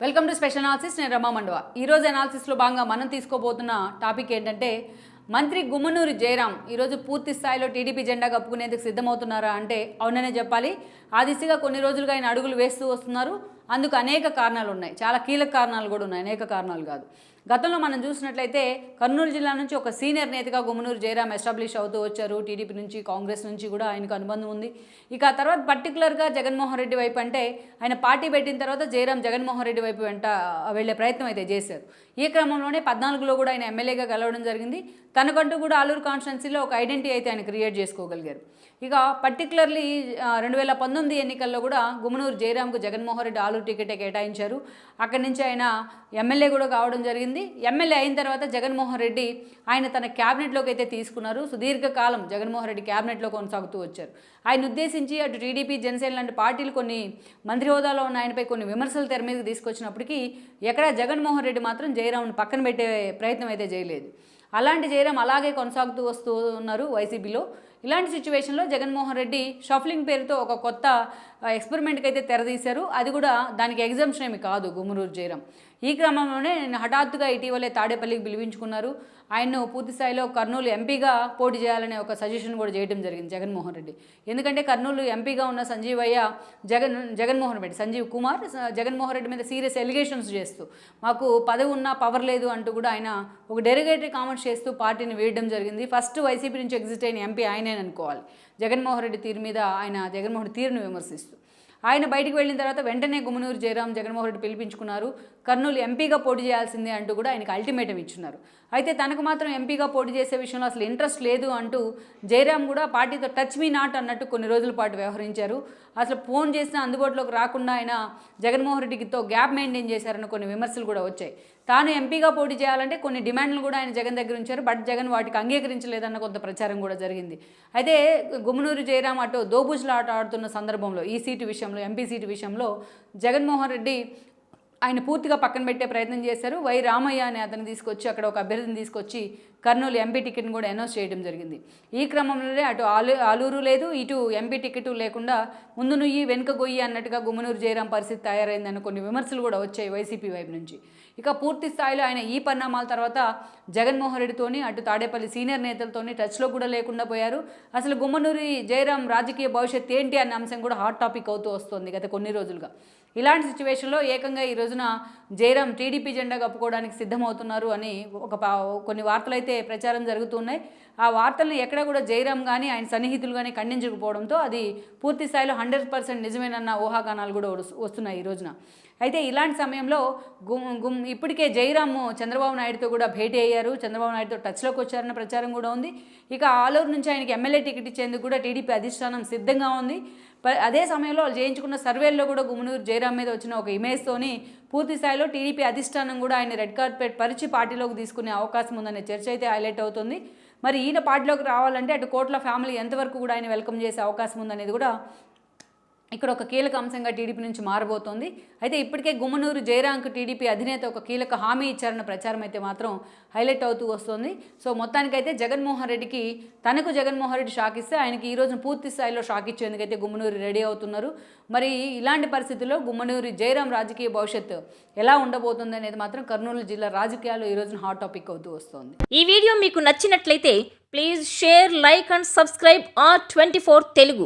Welcome to special analysis. నేను రమా మండవ. ఈరోజు అనాలిసిస్లో భాగంగా మనం తీసుకోబోతున్న టాపిక్ ఏంటంటే, మంత్రి గుమ్మనూరు జయరాం ఈరోజు పూర్తి స్థాయిలో టీడీపీ జెండా కప్పుకునేందుకు సిద్ధమవుతున్నారా అంటే అవుననే చెప్పాలి. ఆ దిశగా కొన్ని రోజులుగా ఆయన అడుగులు వేస్తూ వస్తున్నారు. అందుకు అనేక కారణాలు ఉన్నాయి, చాలా కీలక కారణాలు కూడా ఉన్నాయి, అనేక కారణాలు కాదు. గతంలో మనం చూసినట్లయితే కర్నూలు జిల్లా నుంచి ఒక సీనియర్ నేతగా గుమ్మనూరు జయరాం ఎస్టాబ్లిష్ అవుతూ వచ్చారు. టీడీపీ నుంచి, కాంగ్రెస్ నుంచి కూడా ఆయనకు అనుబంధం ఉంది. ఇక ఆ తర్వాత పర్టికులర్గా జగన్మోహన్ రెడ్డి వైపు అంటే ఆయన పార్టీ పెట్టిన తర్వాత జయరాం జగన్మోహన్ రెడ్డి వైపు వెంట వెళ్లే ప్రయత్నం అయితే చేశారు. ఈ క్రమంలోనే 14లో కూడా ఆయన ఎమ్మెల్యేగా గెలవడం జరిగింది. తనకంటూ కూడా ఆలూరు కాన్స్టిట్యున్సీలో ఒక ఐడెంటిటీ అయితే ఆయన క్రియేట్ చేసుకోగలిగారు. ఇక పర్టికులర్లీ 2019 ఎన్నికల్లో కూడా గుమ్మనూరు జయరాంకు జగన్మోహన్ రెడ్డి ఆలూరు టికెటే కేటాయించారు. అక్కడి నుంచి ఆయన ఎమ్మెల్యే కూడా కావడం జరిగింది. ఎమ్మెల్యే అయిన తర్వాత జగన్మోహన్ రెడ్డి ఆయన తన క్యాబినెట్లోకి అయితే తీసుకున్నారు. సుదీర్ఘకాలం జగన్మోహన్ రెడ్డి క్యాబినెట్లో కొనసాగుతూ వచ్చారు. ఆయన ఉద్దేశించి అటు టీడీపీ, జనసేన లాంటి పార్టీలు కొన్ని మంత్రి హోదాలో ఉన్న ఆయనపై కొన్ని విమర్శలు తెర మీదకి తీసుకొచ్చినప్పటికీ ఎక్కడా జగన్మోహన్ రెడ్డి మాత్రం జయరాంను పక్కన పెట్టే ప్రయత్నం అయితే చేయలేదు. అలాంటి జయరాం అలాగే కొనసాగుతూ వస్తూ ఉన్నారు వైసీపీలో. ఇలాంటి సిచ్యువేషన్లో జగన్మోహన్ రెడ్డి షఫ్లింగ్ పేరుతో ఒక కొత్త ఎక్స్పెరిమెంట్కి అయితే తెరదీశారు. అది కూడా దానికి ఎగ్జామ్షన్ ఏమి కాదు గుమ్మనూరు జయరాం. ఈ క్రమంలోనే నేను హఠాత్తుగా ఇటీవలే తాడేపల్లికి పిలిపించుకున్నారు. ఆయన్ను పూర్తి స్థాయిలో కర్నూలు ఎంపీగా పోటీ చేయాలనే ఒక సజెషన్ కూడా చేయడం జరిగింది జగన్మోహన్ రెడ్డి. ఎందుకంటే కర్నూలు ఎంపీగా ఉన్న సంజీవ్ కుమార్ జగన్మోహన్ రెడ్డి మీద సీరియస్ ఎలిగేషన్స్ చేస్తూ మాకు పదవి ఉన్నా పవర్ లేదు అంటూ కూడా ఆయన ఒక డెరిగేటరీ కామెంట్స్ చేస్తూ పార్టీని వేయడం జరిగింది. ఫస్ట్ వైసీపీ నుంచి ఎగ్జిట్ అయిన ఎంపీ ఆయనే అనుకోవాలి. జగన్మోహన్ రెడ్డి తీరు మీద ఆయన జగన్మోహన్ తీరును విమర్శిస్తూ ఆయన బయటికి వెళ్ళిన తర్వాత వెంటనే గుమ్మనూరు జయరాం జగన్మోహన్ రెడ్డి పిలిపించుకున్నారు. కర్నూలు ఎంపీగా పోటీ చేయాల్సిందే అంటూ కూడా ఆయనకు అల్టిమేటం ఇచ్చున్నారు. అయితే తనకు మాత్రం ఎంపీగా పోటీ చేసే విషయంలో అసలు ఇంట్రెస్ట్ లేదు అంటూ జయరాం కూడా పార్టీతో టచ్ మీ నాట్ అన్నట్టు కొన్ని రోజుల పాటు వ్యవహరించారు. అసలు ఫోన్ చేసినా అందుబాటులోకి రాకుండా ఆయన జగన్మోహన్ రెడ్డితో గ్యాప్ మెయింటైన్ చేశారన్న కొన్ని విమర్శలు కూడా వచ్చాయి. తాను ఎంపీగా పోటీ చేయాలంటే కొన్ని డిమాండ్లు కూడా ఆయన జగన్ దగ్గర ఉంచారు. బట్ జగన్ వాటికి అంగీకరించలేదన్న కొంత ప్రచారం కూడా జరిగింది. అయితే గుమ్మనూరు జయరాం అటు దోబూజులాట ఆడుతున్న సందర్భంలో ఈ సీటు విషయంలో, ఎంపీ సీటు విషయంలో జగన్మోహన్ రెడ్డి ఆయన పూర్తిగా పక్కన పెట్టే ప్రయత్నం చేశారు. వై రామయ్య అనే అతను తీసుకొచ్చి అక్కడ ఒక అభ్యర్థిని తీసుకొచ్చి కర్నూలు ఎంపీ టికెట్ని కూడా అనౌన్స్ చేయడం జరిగింది. ఈ క్రమంలోనే అటు ఆలూరు లేదు, ఇటు ఎంపీ టికెట్ లేకుండా ముందు నుయ్యి వెనుక గొయ్యి అన్నట్టుగా గుమ్మనూరు జయరాం పరిస్థితి తయారైందని కొన్ని విమర్శలు కూడా వచ్చాయి వైసీపీ వైపు నుంచి. ఇక పూర్తి స్థాయిలో ఆయన ఈ పరిణామాల తర్వాత జగన్మోహన్ రెడ్డితోని అటు తాడేపల్లి సీనియర్ నేతలతోని టచ్లో కూడా లేకుండా పోయారు. అసలు గుమ్మనూరి జయరాం రాజకీయ భవిష్యత్తు ఏంటి అనే అంశం కూడా హాట్ టాపిక్ అవుతూ వస్తుంది గత కొన్ని రోజులుగా. ఇలాంటి సిచ్యువేషన్లో ఏకంగా ఈ రోజున జయరాం టీడీపీ జెండా కప్పుకోవడానికి సిద్ధమవుతున్నారు అని కొన్ని వార్తలు అయితే ప్రచారం జరుగుతున్నాయి. ఆ వార్తలను ఎక్కడ కూడా జయరాం కానీ ఆయన సన్నిహితులు కానీ ఖండించకపోవడంతో అది పూర్తి స్థాయిలో 100% నిజమేనన్న ఊహాగానాలు కూడా వస్తున్నాయి ఈ రోజున. అయితే ఇలాంటి సమయంలో ఇప్పటికే జయరాం చంద్రబాబు నాయుడుతో కూడా భేటీ అయ్యారు, చంద్రబాబు నాయుడుతో టచ్లోకి వచ్చారన్న ప్రచారం కూడా ఉంది. ఇక ఆలూరు నుంచి ఆయనకి ఎమ్మెల్యే టికెట్ ఇచ్చేందుకు కూడా టీడీపీ అధిష్టానం సిద్ధంగా ఉంది. అదే సమయంలో వాళ్ళు చేయించుకున్న సర్వేల్లో కూడా గుమ్మనూరు జయరాం మీద వచ్చిన ఒక ఇమేజ్తోని పూర్తి స్థాయిలో టీడీపీ అధిష్టానం కూడా ఆయన రెడ్ కార్పెట్ పరిచి పార్టీలోకి తీసుకునే అవకాశం ఉందనే చర్చ అయితే హైలైట్ అవుతుంది. మరి ఈయన పార్టీలోకి రావాలంటే అటు కోట్ల ఫ్యామిలీ ఎంతవరకు కూడా ఆయన వెల్కమ్ చేసే అవకాశం ఉందనేది కూడా ఇక్కడ ఒక కీలక అంశంగా టీడీపీ నుంచి మారబోతోంది. అయితే ఇప్పటికే గుమ్మనూరు జయరాంకు టీడీపీ అధినేత ఒక కీలక హామీ ఇచ్చారన్న ప్రచారం అయితే మాత్రం హైలైట్ అవుతూ వస్తుంది. సో మొత్తానికైతే జగన్మోహన్ రెడ్డికి జగన్మోహన్ రెడ్డి షాక్ ఇస్తే ఆయనకి ఈ రోజున పూర్తి స్థాయిలో షాక్ ఇచ్చేందుకైతే గుమ్మనూరు రెడీ అవుతున్నారు. మరి ఇలాంటి పరిస్థితుల్లో గుమ్మనూరు జయరాం రాజకీయ భవిష్యత్తు ఎలా ఉండబోతుంది అనేది మాత్రం కర్నూలు జిల్లా రాజకీయాల్లో ఈ రోజున హాట్ టాపిక్ అవుతూ వస్తుంది. ఈ వీడియో మీకు నచ్చినట్లయితే please share, like and subscribe R24 Telugu.